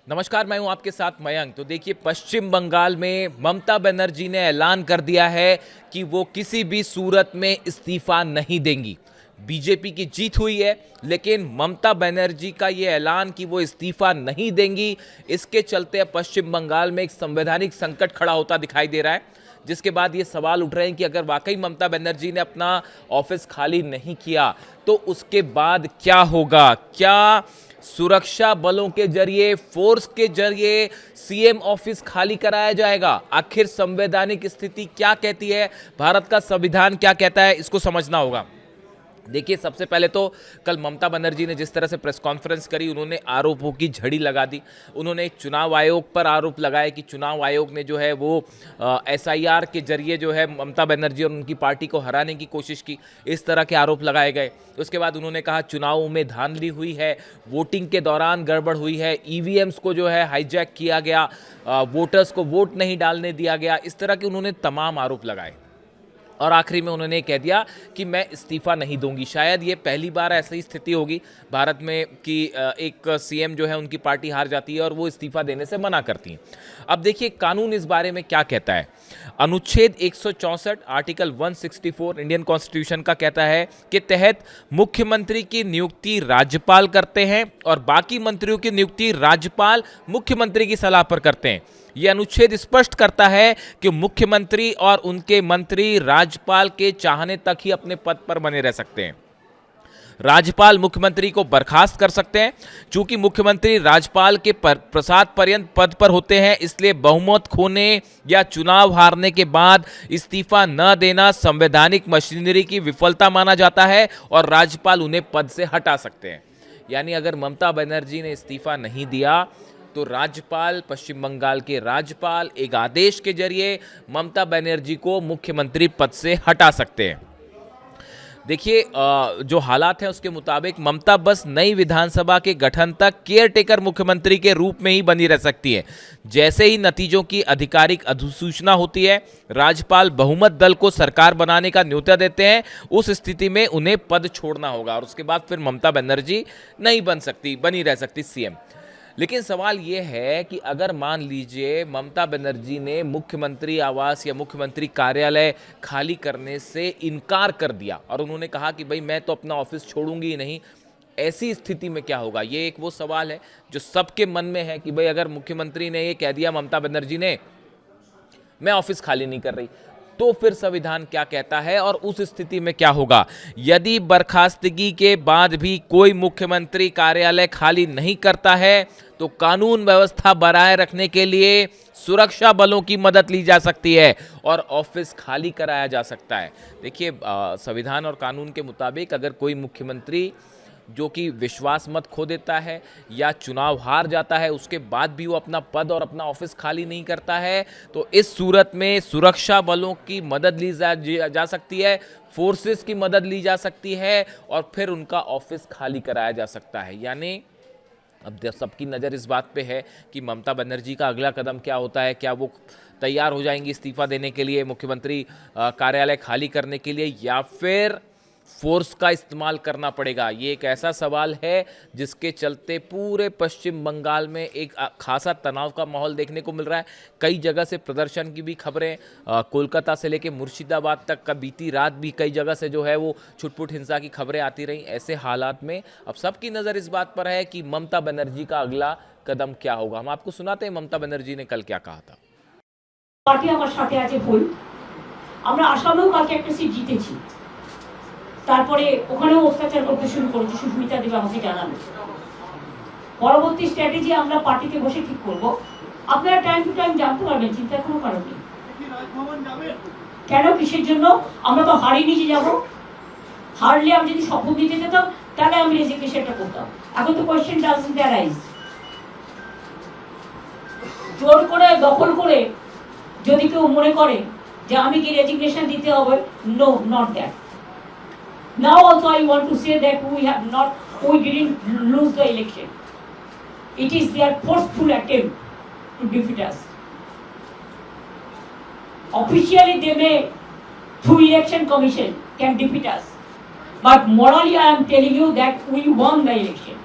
नमस्कार, मैं हूं आपके साथ मयंक। तो देखिए, पश्चिम बंगाल में ममता बनर्जी ने ऐलान कर दिया है कि वो किसी भी सूरत में इस्तीफा नहीं देंगी। बीजेपी की जीत हुई है, लेकिन ममता बनर्जी का ये ऐलान कि वो इस्तीफा नहीं देंगी, इसके चलते पश्चिम बंगाल में एक संवैधानिक संकट खड़ा होता दिखाई दे रहा है। जिसके बाद ये सवाल उठ रहे हैं कि अगर वाकई ममता बनर्जी ने अपना ऑफिस खाली नहीं किया तो उसके बाद क्या होगा। क्या सुरक्षा बलों के जरिए, फोर्स के जरिए सीएम ऑफिस खाली कराया जाएगा? आखिर संवैधानिक स्थिति क्या कहती है, भारत का संविधान क्या कहता है, इसको समझना होगा। देखिए, सबसे पहले तो कल ममता बनर्जी ने जिस तरह से प्रेस कॉन्फ्रेंस करी, उन्होंने आरोपों की झड़ी लगा दी। उन्होंने चुनाव आयोग पर आरोप लगाया कि चुनाव आयोग ने जो है वो एसआईआर के जरिए जो है ममता बनर्जी और उनकी पार्टी को हराने की कोशिश की। इस तरह के आरोप लगाए गए। उसके बाद उन्होंने कहा चुनाव में धांधली हुई है, वोटिंग के दौरान गड़बड़ हुई है, ईवीएम्स को जो है हाईजैक किया गया, वोटर्स को वोट नहीं डालने दिया गया। इस तरह के उन्होंने तमाम आरोप लगाए और आखिरी में उन्होंने कह दिया कि मैं इस्तीफा नहीं दूंगी। शायद ये पहली बार ऐसी स्थिति होगी भारत में कि एक सीएम जो है उनकी पार्टी हार जाती है और वो इस्तीफा देने से मना करती है। अब देखिए, कानून इस बारे में क्या कहता है। अनुच्छेद 164 आर्टिकल 164 इंडियन कॉन्स्टिट्यूशन का कहता है कि तहत मुख्यमंत्री की नियुक्ति राज्यपाल करते हैं और बाकी मंत्रियों की नियुक्ति राज्यपाल मुख्यमंत्री की सलाह पर करते हैं। यह अनुच्छेद स्पष्ट करता है कि मुख्यमंत्री और उनके मंत्री राज्यपाल के चाहने तक ही अपने पद पर बने रह सकते हैं। राज्यपाल मुख्यमंत्री को बर्खास्त कर सकते हैं। चूंकि मुख्यमंत्री राज्यपाल के प्रसाद पर्यंत पद पर होते हैं, इसलिए बहुमत खोने या चुनाव हारने के बाद इस्तीफा न देना संवैधानिक मशीनरी की विफलता माना जाता है और राज्यपाल उन्हें पद से हटा सकते हैं। यानी अगर ममता बनर्जी ने इस्तीफा नहीं दिया तो राज्यपाल, पश्चिम बंगाल के राज्यपाल एक आदेश के जरिए ममता बनर्जी को मुख्यमंत्री पद से हटा सकते हैं। देखिए, जो हालात हैं उसके मुताबिक ममता बस नई विधानसभा के गठन तक केयरटेकर मुख्यमंत्री के रूप में ही बनी रह सकती है। जैसे ही नतीजों की आधिकारिक अधिसूचना होती है, राज्यपाल बहुमत दल को सरकार बनाने का न्योता देते हैं। उस स्थिति में उन्हें पद छोड़ना होगा और उसके बाद फिर ममता बनर्जी नहीं बनी रह सकती सीएम। लेकिन सवाल ये है कि अगर मान लीजिए ममता बनर्जी ने मुख्यमंत्री आवास या मुख्यमंत्री कार्यालय खाली करने से इनकार कर दिया और उन्होंने कहा कि भाई मैं तो अपना ऑफिस छोड़ूंगी ही नहीं, ऐसी स्थिति में क्या होगा? ये एक वो सवाल है जो सबके मन में है कि भाई अगर मुख्यमंत्री ने ये कह दिया, ममता बनर्जी ने, मैं ऑफिस खाली नहीं कर रही, तो फिर संविधान क्या कहता है और उस स्थिति में क्या होगा? यदि बर्खास्तगी के बाद भी कोई मुख्यमंत्री कार्यालय खाली नहीं करता है तो कानून व्यवस्था बनाए रखने के लिए सुरक्षा बलों की मदद ली जा सकती है और ऑफिस खाली कराया जा सकता है। देखिए, संविधान और कानून के मुताबिक अगर कोई मुख्यमंत्री जो कि विश्वास मत खो देता है या चुनाव हार जाता है, उसके बाद भी वो अपना पद और अपना ऑफिस खाली नहीं करता है, तो इस सूरत में सुरक्षा बलों की मदद ली जा सकती है, फोर्सेस की मदद ली जा सकती है और फिर उनका ऑफिस खाली कराया जा सकता है। यानी अब सबकी नज़र इस बात पे है कि ममता बनर्जी का अगला कदम क्या होता है। क्या वो तैयार हो जाएंगी इस्तीफा देने के लिए, मुख्यमंत्री कार्यालय खाली करने के लिए, या फिर फोर्स का इस्तेमाल करना पड़ेगा? ये एक ऐसा सवाल है जिसके चलते पूरे पश्चिम बंगाल में एक खासा तनाव का माहौल देखने को मिल रहा है। कई जगह से प्रदर्शन की भी खबरें, कोलकाता से लेकर मुर्शिदाबाद तक का बीती रात भी कई जगह से जो है वो छुटपुट हिंसा की खबरें आती रहीं। ऐसे हालात में अब सबकी नज़र इस बात पर है कि ममता बनर्जी का अगला कदम क्या होगा। हम आपको सुनाते हैं ममता बनर्जी ने कल क्या कहा था। पार्टी আমার সাথে আছে ভুল, আমরা আসামেও কালকে একটা সিট জিতেছি, তারপরে ওখানেও অত্যাচার করতে শুরু করেছে, সুস্মিতা দেব আমাকে জানালো। পরবর্তী স্ট্র্যাটেজি আমরা পার্টিতে বসে ঠিক করব। আপনারা টাইম টু টাইম জানতে পারবেন, চিন্তার কোনো কারণ নেই। কেন, কিসের জন্য? আমরা তো হারিয়ে নিয়ে যাব। হারলে আমি যদি শপথ দিতে যেতাম তাহলে আমি রেজিগনেশনটা করতাম। এখন তো কোয়েশ্চেন ডাজন্ট অ্যারাইজ। জোর করে দখল করে যদি কেউ মনে করে যে আমি কি রেজিগনেশন দিতে হবে, no, not that. Now also I want to say that we didn't lose the election. It is their forceful attempt to defeat us. Officially they may, through election commission, can defeat us. But morally I am telling you that we won the election.